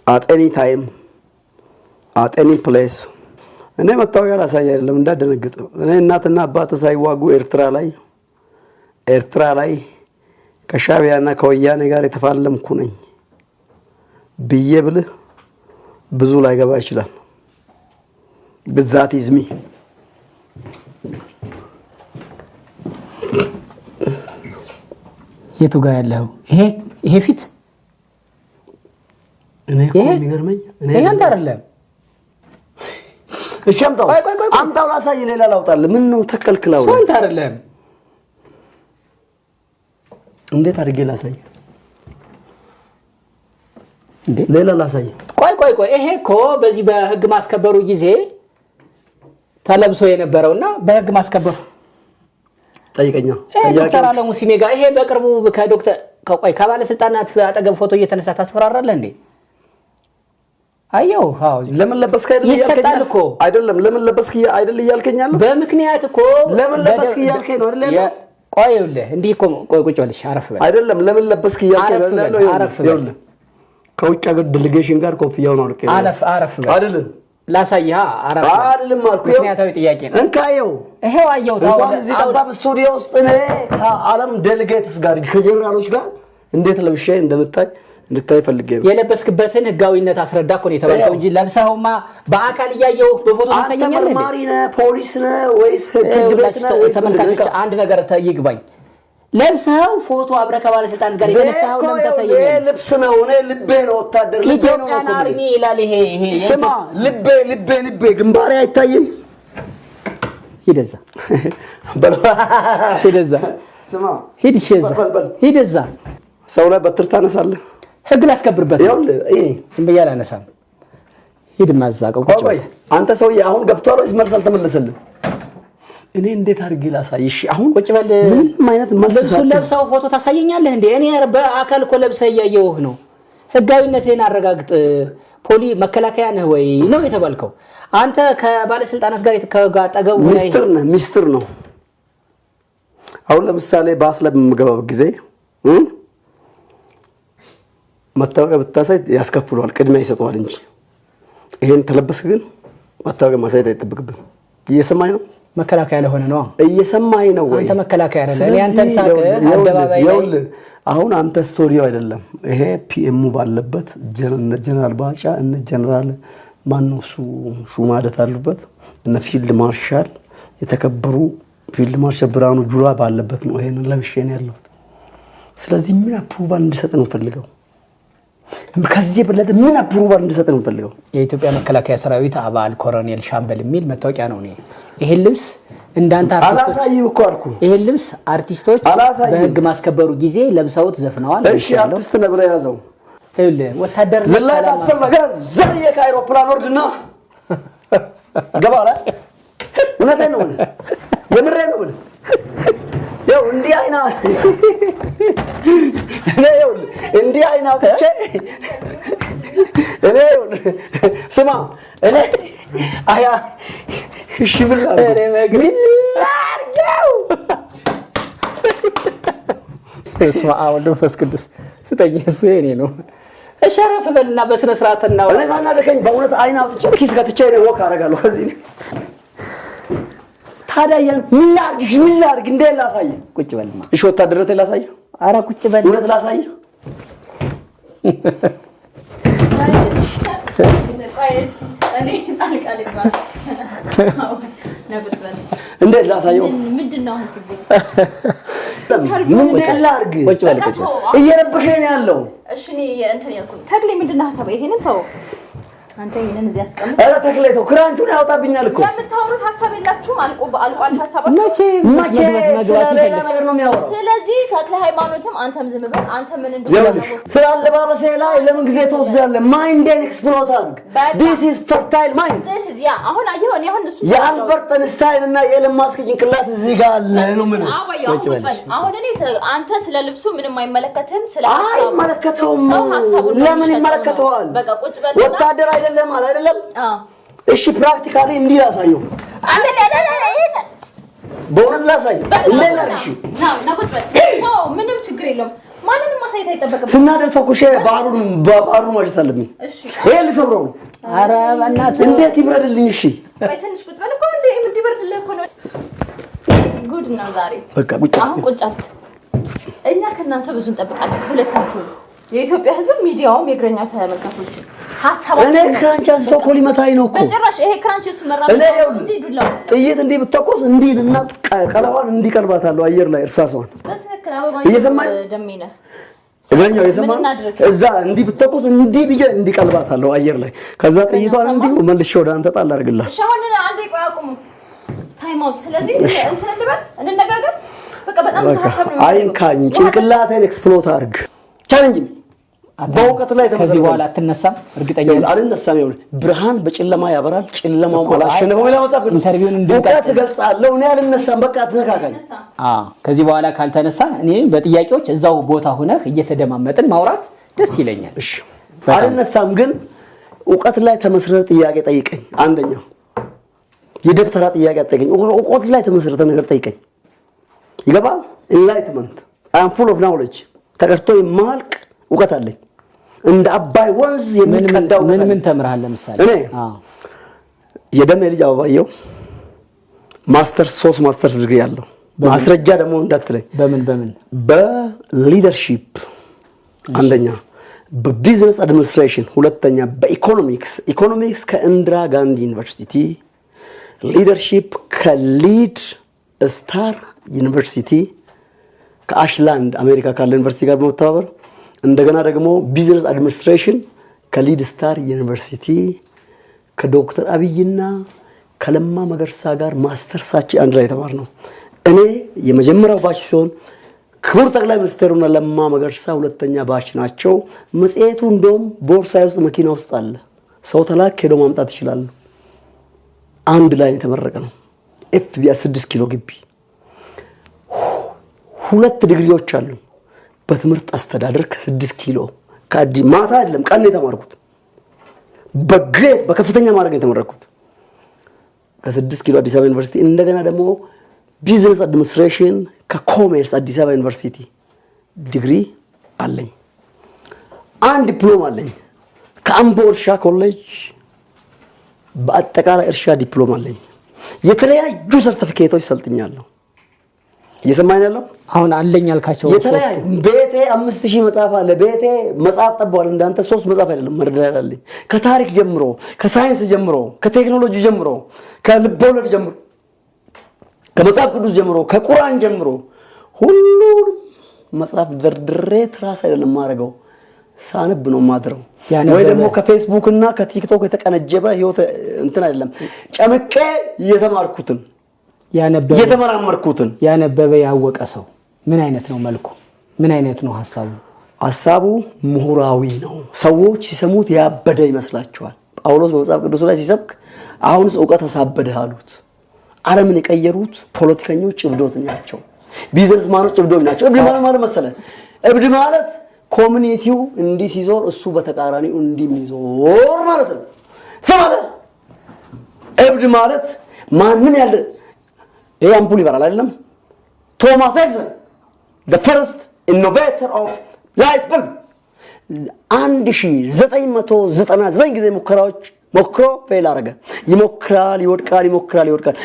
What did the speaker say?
at any time at any place እኔ መታወቂያ ላሳይ አይደለም እንዳደነግጥ እኔ እናትና አባቴ ሳይዋጉ ኤርትራ ላይ ከሻቢያና ከወያኔ ጋር የተፋለምኩ ነኝ ብዬ ብልህ ብዙ ላይ ገባ ይችላል ግዛት ይዝሚ የቱ ጋር ያለው ይሄ ፊት እኔ እኮ የሚገርመኝ እኔ አንተ አይደለም እሺ አምጣው ላሳይ ሌላ ላውጣል ምን ነው ተከልክላው አንተ አይደለም እንዴት አድርጌ ላሳይ እንዴ ሌላ ላሳይ ቆይ ይሄ እኮ በዚህ በህግ ማስከበሩ ጊዜ ተለብሶ የነበረውና በህግ ማስከበሩ ጠይቀኛ ዶክተር አለሙ ሲሜ ጋር ይሄ በቅርቡ ከዶክተር ከባለስልጣናት አጠገብ ፎቶ እየተነሳ ታስፈራራለህ እንዴ አየው ለምን ለበስከ አይደለም ለምን ለበስከ አይደል ይያልከኛል በምክንያት እኮ ለምን ለበስከ ይያልከኝ ነው አይደል ቆይልህ እንዴ እኮ ቁጭ በልሽ አረፍ በል አይደለም ለምን ለበስከ ይያልከኝ ነው አረፍ በል ከውጭ ሀገር ዴሌጌሽን ጋር ኮፍያውን አውልቄ አረፍ በል አይደለም ላሳይሃ አረፍ አይደለም አልኩ ምክንያታዊ ጥያቄ ነው እንካየው ይሄው አየው ታው እዚህ ጠባብ ስቱዲዮ ውስጥ ነው ከዓለም ዴሌጌትስ ጋር ከጀነራሎች ጋር እንዴት ለብሼ እንደምታይ እንድታይ ፈልጌ ነው የለበስክበትን ህጋዊነት አስረዳ እኮ ነው የተባለው እንጂ ለብሰውማ በአካል ያያየው በፎቶ ታሳየኛለህ አንተ መርማሪ ነህ ፖሊስ ነህ ወይስ ፍርድ ቤት ነህ ወይስ ተመልካቾች አንድ ነገር ይግባኝ ለብሰው ፎቶ አብረ ከባለስልጣን ጋር የተነሳው ለምን ታሳየኛለህ ልብስ ነው እኔ ልቤ ነው ወታደር ልቤ ነው ኢትዮጵያ አርሚ ይላል ይሄ ስማ ልቤ ግንባሬ አይታይም ሂደዛ ስማ ሂደዛ ሰው ላይ በትር ታነሳለህ ህግ ላስከብርበት ይኸውልህ እንበያላ አነሳም ሂድ ማዛቀው ቆይ አንተ ሰውዬ አሁን ገብቷል ወይስ መልስ አልተመለሰልህም እኔ እንዴት አድርጌ ላሳይሽ አሁን ቁጭ በል ምንም አይነት መልስ ለብሰው ፎቶ ታሳየኛለህ እንዴ እኔ በአካል እኮ ለብሰህ ያየውህ ነው ህጋዊነትህን አረጋግጥ መከላከያ ነህ ወይ ነው የተባልከው አንተ ከባለስልጣናት ጋር የተከጋጠገው ሚስጥር ነው አሁን ለምሳሌ ባስለም የምገባበት ጊዜ መታወቂያ ብታሳይ ያስከፍሏል ቅድሚያ ይሰጣዋል እንጂ ይሄን ተለበስክ ግን መታወቂያ ማሳየት አይጠብቅብህም እየሰማኝ ነው መከላከያ ለሆነ ነው እየሰማኝ ነው ወይ አንተ መከላከያ አይደለም እኔ አንተን ሳቀ አደባባይ ላይ አሁን አንተ ስቶሪው አይደለም ይሄ ፒኤም ባለበት ጀነራል ባጫ እነ ጀነራል ማነው ሹማደት አሉበት እነ ፊልድ ማርሻል የተከበሩ ፊልድ ማርሻል ብርሃኑ ጁላ ባለበት ነው ይሄን ለብሼ ነው ያለው ስለዚህ ምን አፕሩቫል እንድሰጥ ነው ፈልገው ከዚህ በለጠ ምን አፕሩቫል እንድሰጥ ነው ፈልገው የኢትዮጵያ መከላከያ ሰራዊት አባል ኮሎኔል ሻምበል የሚል መታወቂያ ነው ይሄን ልብስ እንዳንተ አላሳይም እኮ አልኩ ይሄን ልብስ አርቲስቶች በህግ ማስከበሩ ጊዜ ለብሰውት ዘፍነዋል እሺ አርቲስት ነብረ ያዘው ወታደር ዘላላ አስተማጋ ዘየ ከአይሮፕላን ወርድና ገባላ እውነቴን ነው የምሬን ነው ያው እንዲህ አይና እንዲህ አይና ብቻ ስማ እኔ አያ እሺ ብላው እስማ አውልዶ ፈስቅዱስ ስጠኝ እሱ የኔ ነው እሸረፍ በልና በስነ ስርዓትና እኔ ታናደከኝ በእውነት አይና ብቻ ኪስ ጋር ተቻይ ነው ወክ አደርጋለሁ ከዚህ ታዲያ ምን ላድርግ እንዴ ላሳይ ቁጭ በልማ እሺ ወታደረቴ ላሳይ አረ ቁጭ በል እውነት ላሳይ እኔ ታልቃለህ እንዴት ላሳየው ምንድነው ችግር ምን ላድርግ ቁጭ በል እየረበሸኝ ነው ያለው እሺ እኔ እንትን ያልኩት ተክሌ ምንድነው ሐሳብ ይሄንን ተው አንተ ይሄንን እዚህ አስቀምጥ አረ ተክሌተው ክራንቹን ያወጣብኛል እኮ የምታወሩት ሐሳብ የላችሁም አልቋል ሐሳባችሁ መቼ ስለሌላ ነገር ነው የሚያወራው ስለዚህ ተክለ ሃይማኖትም አንተም ዝም በል አንተ ምን እንደሆነ ስላለባበሴ ላይ ለምን ጊዜ ተወስዳለህ ማይንዴን ኤክስፕሎት አድርግ this is fertile mind this is ያ አሁን አየሁ እኔ አሁን እሱ የአልበርት አንስታይን እና የኤለን ማስክ ጭንቅላት እዚህ ጋር አለ ነው ምን አሁን እኔ አንተ ስለ ልብሱ ምንም አይመለከትም ስለ ሐሳቡ አይመለከተውም ለምን ይመለከተዋል በቃ ቁጭ በል ወታደር አይደለም እሺ ፕራክቲካሊ እንዲህ ያሳየው በእውነት ላሳይ ና ቁጭ በል ምንም ችግር የለውም ማንንም ማሳየት አይጠበቅም። ስናደር ተኩሼ ባህሩን ማጀት አለብኝ። እሺ ይሄ ልሰብረው ነው። ኧረ በእናትህ እንዴት ይብረድልኝ? እሺ ወይ ትንሽ ቁጭ በል እኮ እንዴ እንዲበርድልህ እኮ ነው። ጉድ ነው ዛሬ። በቃ ቁጭ አሁን ቁጭ አልክ። እኛ ከእናንተ ብዙ እንጠብቃለን ከሁለታችሁ። የኢትዮጵያ ሕዝብ ሚዲያውም የእግረኛ ተመልካቾች ሐሳባችሁ እኔ ክራንች አንስተው እኮ ሊመታኝ ነው እኮ በጭራሽ። ይሄ ክራንች እሱ መራመድ እንጂ ዱላው ጥይት እንዲህ ብትተኮስ እንዲህ እና ቀለዋን እንዲህ ቀልባታለሁ አየር ላይ እርሳሷን በትክክል አበባ እየሰማኝ ደሜነ እግረኛው እየሰማኝ እዛ እንዲህ ብትተኮስ እንዲህ ብዬ እንዲህ ቀልባታለሁ አየር ላይ ከዛ ጥይቷን እንዲህ መልሼ ወደ አንተ ጣል አድርግልህ። እሺ አሁን አንዴ ቆይ አቁሙ። ታይም አውት። ስለዚህ እንትን እንበል እንነጋገር። በቃ በጣም ብዙ ሐሳብ ነው። አይንካኝ ጭንቅላቴን ኤክስፕሎት አድርግ። ቻሌንጅ በእውቀት ላይ ተመሰረተ። ከዚህ በኋላ አትነሳም? እርግጠኛ ነኝ አልነሳም። ይኸውልህ ብርሃን በጨለማ ያበራል፣ ጨለማው አላሸነፈው ይላል መጽሐፍ። ኢንተርቪውን እውቀት እገልጻለሁ። እኔ አልነሳም። በቃ አትነካካኝ። ከዚህ በኋላ ካልተነሳ እኔ በጥያቄዎች እዛው ቦታ ሆነህ እየተደማመጥን ማውራት ደስ ይለኛል። እሺ አልነሳም፣ ግን እውቀት ላይ ተመስረተ ጥያቄ ጠይቀኝ። አንደኛው የደብተራ ጥያቄ አትጠይቀኝ። እውቀት ላይ ተመስረተ ነገር ጠይቀኝ። ይገባል? ኢንላይትመንት አይ አም ፉል ኦፍ ናውሌጅ። ተቀርቶ የማልቅ እውቀት አለኝ። እንደ አባይ ወንዝ የሚቀዳው ምን ተምረሃል? ለምሳሌ እኔ የደሜ ልጅ አበባየው ማስተርስ 3 ማስተርስ ዲግሪ ያለው ማስረጃ ደግሞ እንዳትለኝ። በምን በሊደርሺፕ አንደኛ፣ በቢዝነስ አድሚኒስትሬሽን ሁለተኛ፣ በኢኮኖሚክስ ከኢንዲራ ጋንዲ ዩኒቨርሲቲ፣ ሊደርሺፕ ከሊድ ስታር ዩኒቨርሲቲ ከአሽላንድ አሜሪካ ካለ ዩኒቨርሲቲ ጋር በመተባበር እንደገና ደግሞ ቢዝነስ አድሚኒስትሬሽን ከሊድ ስታር ዩኒቨርሲቲ ከዶክተር አብይና ከለማ መገርሳ ጋር ማስተርሳችን አንድ ላይ ተማርነው። እኔ የመጀመሪያው ባች ሲሆን ክቡር ጠቅላይ ሚኒስትሩና ለማ መገርሳ ሁለተኛ ባች ናቸው። መጽሔቱ እንደውም ቦርሳዬ ውስጥ መኪና ውስጥ አለ። ሰው ተላክ ሄዶ ማምጣት ይችላል። አንድ ላይ የተመረቀ ነው። ኤፍቢያ 6 ኪሎ ግቢ 2 ዲግሪዎች አሉ። በትምህርት አስተዳደር ከ6 ኪሎ ከአዲ ማታ አይደለም ቀን የተማርኩት። በግሬድ በከፍተኛ ማድረግ የተመረኩት ከ6 ኪሎ አዲስ አበባ ዩኒቨርሲቲ። እንደገና ደግሞ ቢዝነስ አድሚኒስትሬሽን ከኮሜርስ አዲስ አበባ ዩኒቨርሲቲ ዲግሪ አለኝ። አንድ ዲፕሎማ አለኝ ከአምቦ እርሻ ኮሌጅ በአጠቃላይ እርሻ ዲፕሎማ አለኝ። የተለያዩ ሰርቲፊኬቶች ሰልጥኛለሁ። እየሰማኝ ያለው አሁን አለኝ አልካቸው የተለያዩ ቤቴ 5000 መጽሐፍ አለ። ቤቴ መጽሐፍ ጠቧል። እንዳንተ 3 መጽሐፍ አይደለም መርዳት አለኝ። ከታሪክ ጀምሮ፣ ከሳይንስ ጀምሮ፣ ከቴክኖሎጂ ጀምሮ፣ ከልቦለድ ጀምሮ፣ ከመጽሐፍ ቅዱስ ጀምሮ፣ ከቁርአን ጀምሮ ሁሉንም መጽሐፍ ደርድሬ ትራስ አይደለም ማድረገው ሳነብ ነው ማድረው። ወይ ደግሞ ከፌስቡክ እና ከቲክቶክ የተቀነጀበ ህይወት እንትን አይደለም ጨምቄ እየተማርኩትን እየተመራመርኩትን ያነበበ ያወቀ ሰው ምን አይነት ነው መልኩ? ምን አይነት ነው ሐሳቡ? ሐሳቡ ምሁራዊ ነው። ሰዎች ሲሰሙት ያበደ ይመስላቸዋል። ጳውሎስ በመጽሐፍ ቅዱስ ላይ ሲሰብክ አሁንስ ዕውቀት ተሳበደህ አሉት። ዓለምን የቀየሩት ፖለቲከኞች እብዶት ናቸው። ቢዝነስማኖች እብዶት ናቸው። እብድ ማለት መሰለ እብድ ማለት ኮሚኒቲው እንዲህ ሲዞር እሱ በተቃራኒው እንዲህ የሚዞር ማለት ነው። ሰማለ እብድ ማለት ማንን ያለ ይሄ አምፑል ይበራል አይደለም? ቶማስ ኤዲሰን the first innovator of light bulb 1999 ጊዜ ሙከራዎች ሞክሮ ፌል አደረገ። ይሞክራል፣ ይወድቃል፣ ይሞክራል፣ ይወድቃል።